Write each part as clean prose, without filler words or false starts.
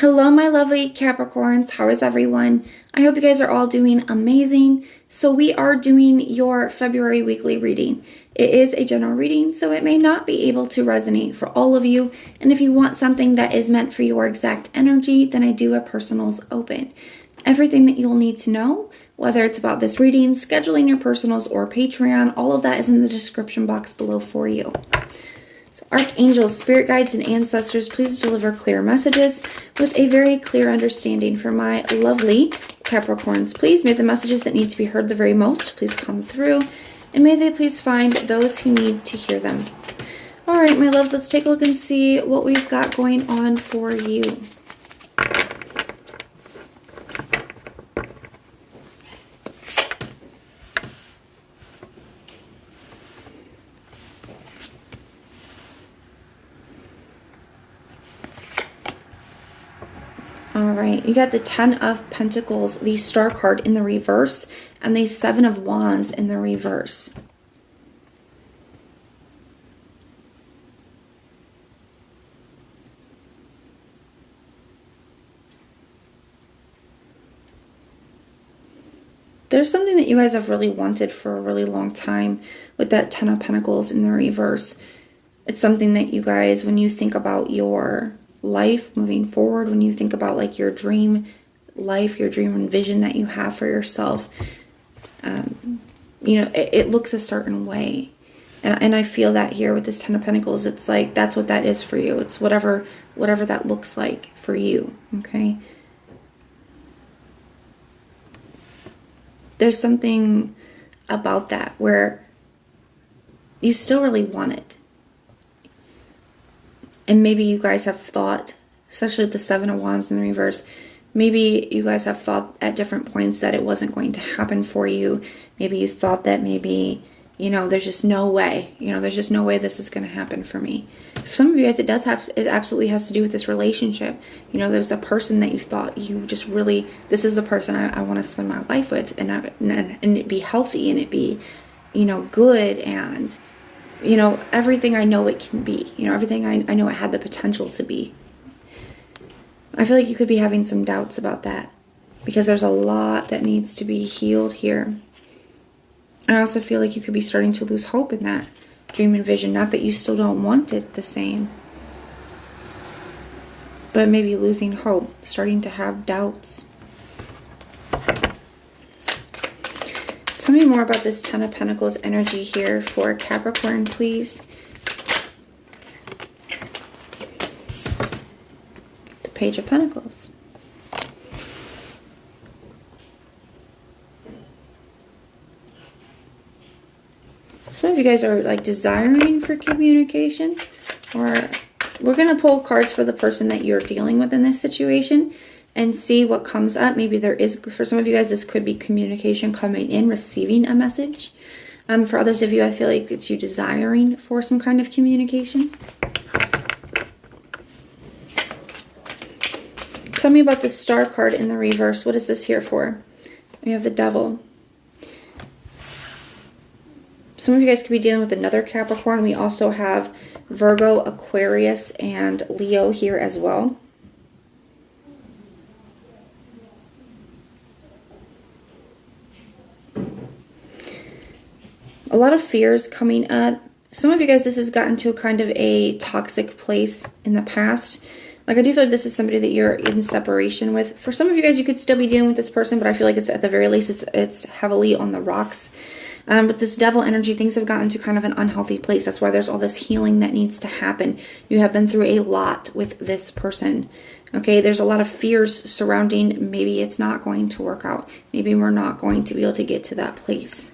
Hello, my lovely Capricorns. How is everyone? I hope you guys are all doing amazing. So we are doing your February weekly reading. It is a general reading, so it may not be able to resonate for all of you. And if you want something that is meant for your exact energy, then I do a personals open. Everything that you'll need to know, whether it's about this reading, scheduling your personals, or Patreon, all of that is in the description box below for you. Archangels, spirit guides, and ancestors, please deliver clear messages with a very clear understanding for my lovely Capricorns. Please, may the messages that need to be heard the very most please come through, and may they please find those who need to hear them. All right, my loves, let's take a look and see what we've got going on for you. All right, you got the 10 of Pentacles, the Star card in the reverse, and the 7 of Wands in the reverse. There's something that you guys have really wanted for a really long time with that 10 of Pentacles in the reverse. It's something that you guys, when you think about your life moving forward, when you think about like your dream life, your dream and vision that you have for yourself, you know, it looks a certain way. And I feel that here with this 10 of Pentacles, it's like that's what that is for you. It's whatever that looks like for you, okay? There's something about that where you still really want it. And maybe you guys have thought, especially with the 7 of Wands in the reverse, maybe you guys have thought at different points that it wasn't going to happen for you. Maybe you thought that maybe, you know, there's just no way. You know, there's just no way this is going to happen for me. For some of you guys, it absolutely has to do with this relationship. You know, there's a person that you thought you just really, this is the person I want to spend my life with, and it be healthy, and it be, you know, good, and you know, everything I know it can be. You know, everything I know it had the potential to be. I feel like you could be having some doubts about that because there's a lot that needs to be healed here. I also feel like you could be starting to lose hope in that dream and vision. Not that you still don't want it the same, but maybe losing hope, starting to have doubts. Tell me more about this 10 of Pentacles energy here for Capricorn, please. The Page of Pentacles. Some of you guys are like desiring for communication, or we're going to pull cards for the person that you're dealing with in this situation and see what comes up. Maybe there is, for some of you guys, this could be communication coming in, receiving a message. For others of you, I feel like it's you desiring for some kind of communication. Tell me about the Star card in the reverse. What is this here for? We have the Devil. Some of you guys could be dealing with another Capricorn. We also have Virgo, Aquarius, and Leo here as well. A lot of fears coming up. Some of you guys, this has gotten to a kind of a toxic place in the past. Like, I do feel like this is somebody that you're in separation with. For some of you guys, you could still be dealing with this person, but I feel like it's at the very least, it's heavily on the rocks. But this Devil energy, things have gotten to kind of an unhealthy place. That's why there's all this healing that needs to happen. You have been through a lot with this person. Okay, there's a lot of fears surrounding maybe it's not going to work out. Maybe we're not going to be able to get to that place.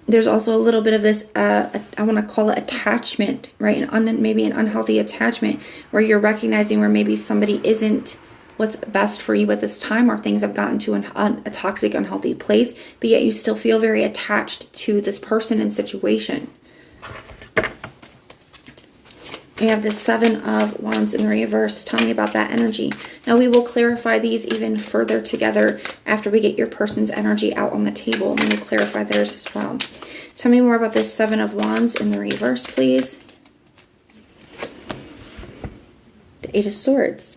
There's also a little bit of this, I want to call it attachment, right? Maybe an unhealthy attachment where you're recognizing where maybe somebody isn't what's best for you at this time, or things have gotten to a toxic, unhealthy place, but yet you still feel very attached to this person and situation. We have the 7 of Wands in the reverse. Tell me about that energy. Now we will clarify these even further together after we get your person's energy out on the table, and we'll clarify theirs as well. Tell me more about this 7 of Wands in the reverse, please. The 8 of Swords.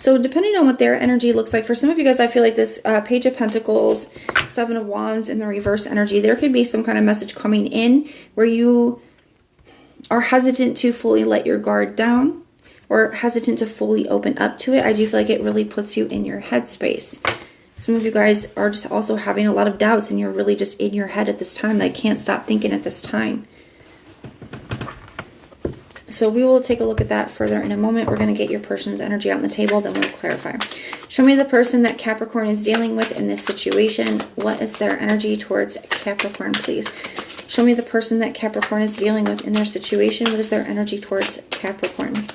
So depending on what their energy looks like, for some of you guys, I feel like this Page of Pentacles, Seven of Wands in the reverse energy, there could be some kind of message coming in where you are hesitant to fully let your guard down or hesitant to fully open up to it. I do feel like it really puts you in your headspace. Some of you guys are just also having a lot of doubts and you're really just in your head at this time. Like, can't stop thinking at this time. So we will take a look at that further in a moment. We're going to get your person's energy out on the table, then we'll clarify. Show me the person that Capricorn is dealing with in this situation. What is their energy towards Capricorn, please? Show me the person that Capricorn is dealing with in their situation. What is their energy towards Capricorn?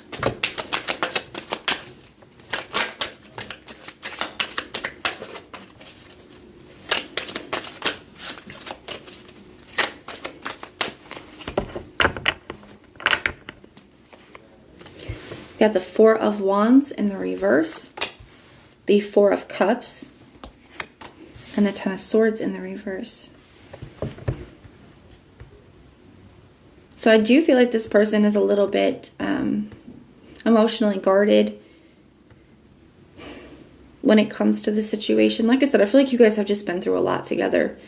Got the Four of Wands in the reverse, the Four of Cups, and the Ten of Swords in the reverse. So I do feel like this person is a little bit emotionally guarded when it comes to the situation. Like I said, I feel like you guys have just been through a lot together.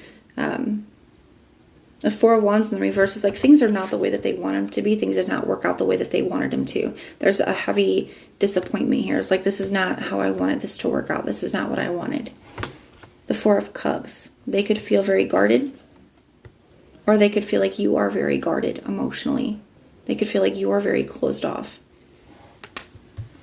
The Four of Wands in the reverse is like things are not the way that they want them to be. Things did not work out the way that they wanted them to. There's a heavy disappointment here. It's like, this is not how I wanted this to work out. This is not what I wanted. The Four of Cups. They could feel very guarded. Or they could feel like you are very guarded emotionally. They could feel like you are very closed off.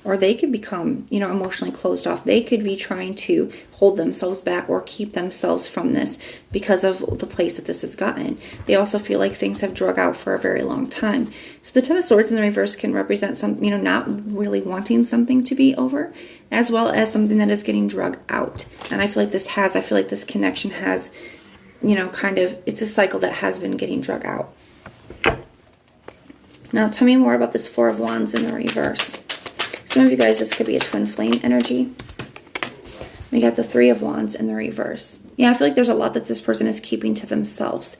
Or they could become, emotionally closed off. They could be trying to hold themselves back or keep themselves from this because of the place that this has gotten. They also feel like things have drug out for a very long time. So the Ten of Swords in the reverse can represent some, not really wanting something to be over, as well as something that is getting drug out. And I feel like this connection has, it's a cycle that has been getting drug out. Now tell me more about this Four of Wands in the reverse. Some of you guys, this could be a twin flame energy. We got the Three of Wands in the reverse. Yeah, I feel like there's a lot that this person is keeping to themselves.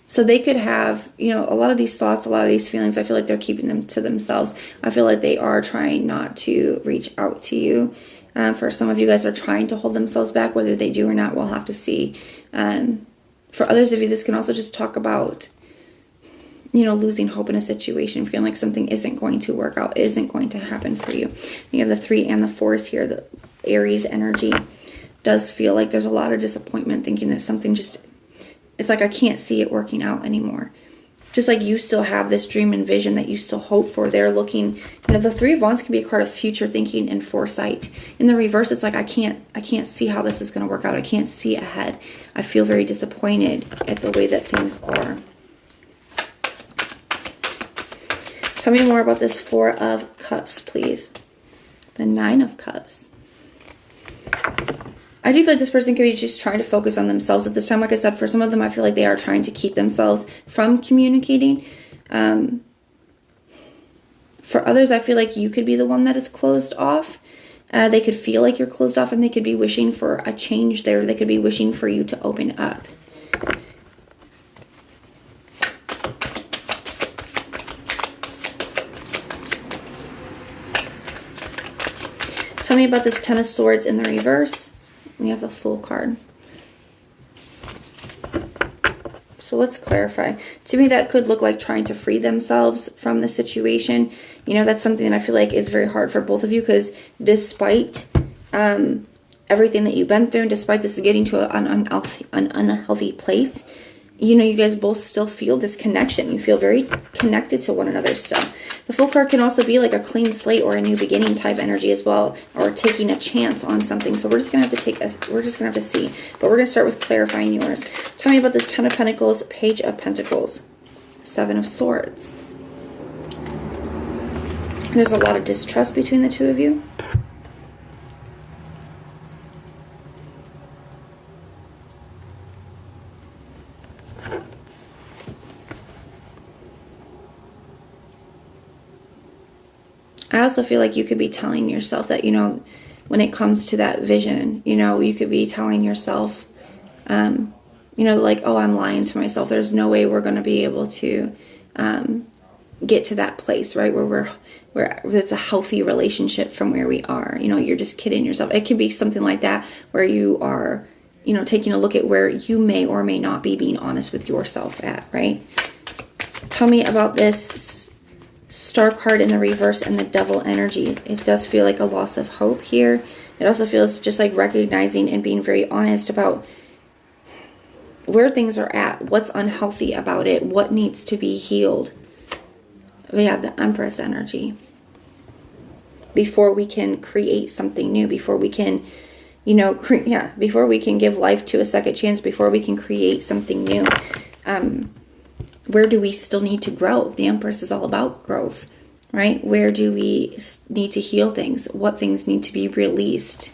So they could have, a lot of these thoughts, a lot of these feelings, I feel like they're keeping them to themselves. I feel like they are trying not to reach out to you. For some of you guys are trying to hold themselves back. Whether they do or not, we'll have to see. For others of you, this can also just talk about losing hope in a situation, feeling like something isn't going to work out, isn't going to happen for you. You have the 3 and the 4s here. The Aries energy does feel like there's a lot of disappointment, thinking that something it's like, I can't see it working out anymore. Just like you still have this dream and vision that you still hope for. They're looking, the 3 of Wands can be a card of future thinking and foresight. In the reverse, it's like, I can't see how this is going to work out. I can't see ahead. I feel very disappointed at the way that things are. Tell me more about this Four of Cups, please. The Nine of Cups. I do feel like this person could be just trying to focus on themselves at this time. Like I said, for some of them, I feel like they are trying to keep themselves from communicating. For others, I feel like you could be the one that is closed off. They could feel like you're closed off, and they could be wishing for a change there. They could be wishing for you to open up. Tell me about this Ten of Swords in the reverse. We have the Fool card. So let's clarify. To me, that could look like trying to free themselves from the situation. That's something that I feel like is very hard for both of you, because despite everything that you've been through, and despite this getting to an unhealthy place, you guys both still feel this connection. You feel very connected to one another still. The Fool card can also be like a clean slate or a new beginning type energy as well, or taking a chance on something. So we're just gonna have to see. But we're gonna start with clarifying yours. Tell me about this Ten of Pentacles, Page of Pentacles, Seven of Swords. There's a lot of distrust between the two of you. I also feel like you could be telling yourself that, when it comes to that vision, you could be telling yourself, like, oh, I'm lying to myself. There's no way we're going to be able to get to that place, right, where it's a healthy relationship from where we are. You know, you're just kidding yourself. It can be something like that where you are, you know, taking a look at where you may or may not be being honest with yourself at, right? Tell me about this Star card in the reverse and the Devil energy. It does feel like a loss of hope here. It also feels just like recognizing and being very honest about where things are at, what's unhealthy about it, what needs to be healed. We have the Empress energy. Before we can create something new, before we can, you know, before we can give life to a second chance, before we can create something new. Where do we still need to grow? The Empress is all about growth, right? Where do we need to heal things? What things need to be released?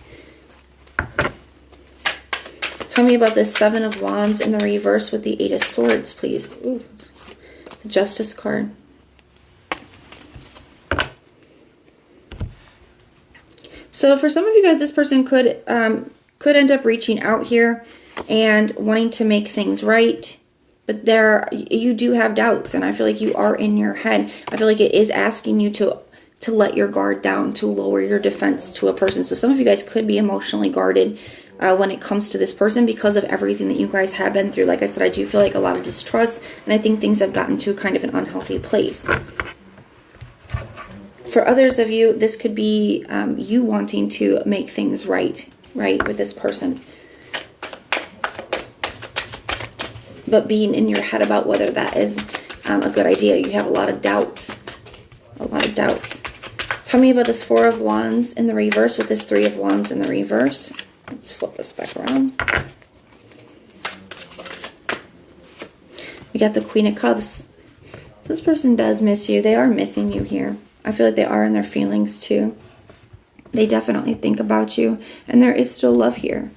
Tell me about the Seven of Wands in the reverse with the Eight of Swords, please. Ooh, the Justice card. So for some of you guys, this person could end up reaching out here and wanting to make things right. But you do have doubts, and I feel like you are in your head. I feel like it is asking you to let your guard down, to lower your defense to a person. So some of you guys could be emotionally guarded when it comes to this person because of everything that you guys have been through. Like I said, I do feel like a lot of distrust, and I think things have gotten to kind of an unhealthy place. For others of you, this could be you wanting to make things right with this person. But being in your head about whether that is a good idea. You have a lot of doubts. Tell me about this Four of Wands in the reverse with this Three of Wands in the reverse. Let's flip this back around. We got the Queen of Cups. This person does miss you. They are missing you here. I feel like they are in their feelings too. They definitely think about you. And there is still love here.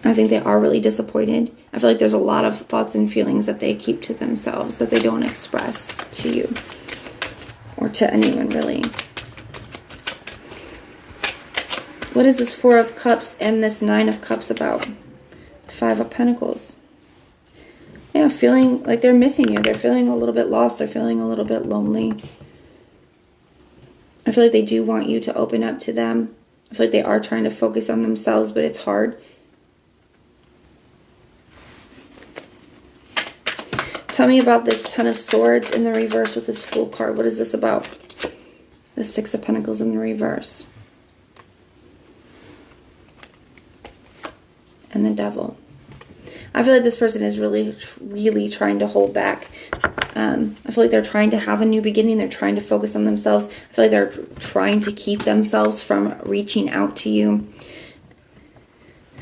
I think they are really disappointed. I feel like there's a lot of thoughts and feelings that they keep to themselves, that they don't express to you or to anyone really. What is this Four of Cups and this Nine of Cups about? Five of Pentacles. Yeah, feeling like they're missing you. They're feeling a little bit lost. They're feeling a little bit lonely. I feel like they do want you to open up to them. I feel like they are trying to focus on themselves, but it's hard. Tell me about this Ten of Swords in the reverse with this Fool card. What is this about? The Six of Pentacles in the reverse. And the Devil. I feel like this person is really trying to hold back. I feel like they're trying to have a new beginning. They're trying to focus on themselves. I feel like they're trying to keep themselves from reaching out to you.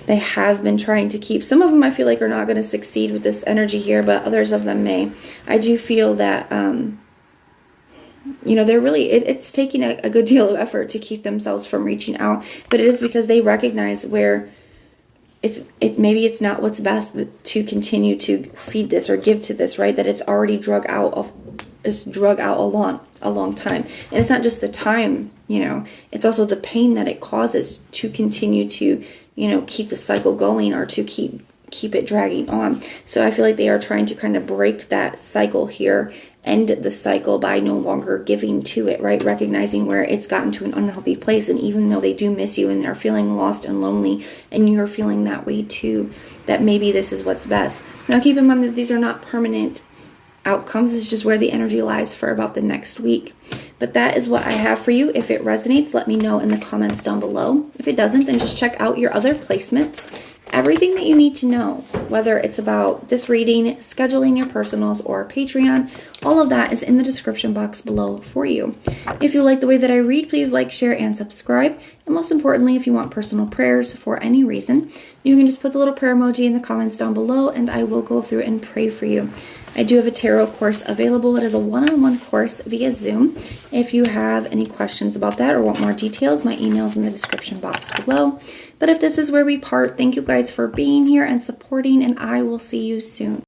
They have been trying to keep. Some of them I feel like are not going to succeed with this energy here, but others of them may. I do feel that, you know, they're really, it's taking a good deal of effort to keep themselves from reaching out, but it is because they recognize where maybe it's not what's best to continue to feed this or give to this, right? That it's already drug out a long time. And it's not just the time, you know, it's also the pain that it causes to continue to, you know, keep the cycle going or to keep it dragging on. So I feel like they are trying to kind of break that cycle here, end the cycle by no longer giving to it, right? Recognizing where it's gotten to an unhealthy place. And even though they do miss you and they're feeling lost and lonely and you're feeling that way too, that maybe this is what's best. Now keep in mind that these are not permanent outcomes. This is just where the energy lies for about the next week. But that is what I have for you. If it resonates, let me know in the comments down below. If it doesn't, then just check out your other placements. Everything that you need to know, whether it's about this reading, scheduling your personals, or Patreon, all of that is in the description box below for you. If you like the way that I read, please like, share, and subscribe. And most importantly, if you want personal prayers for any reason, you can just put the little prayer emoji in the comments down below and I will go through and pray for you. I do have a tarot course available. It is a one-on-one course via Zoom. If you have any questions about that or want more details, my email is in the description box below. But if this is where we part, thank you guys for being here and supporting, and I will see you soon.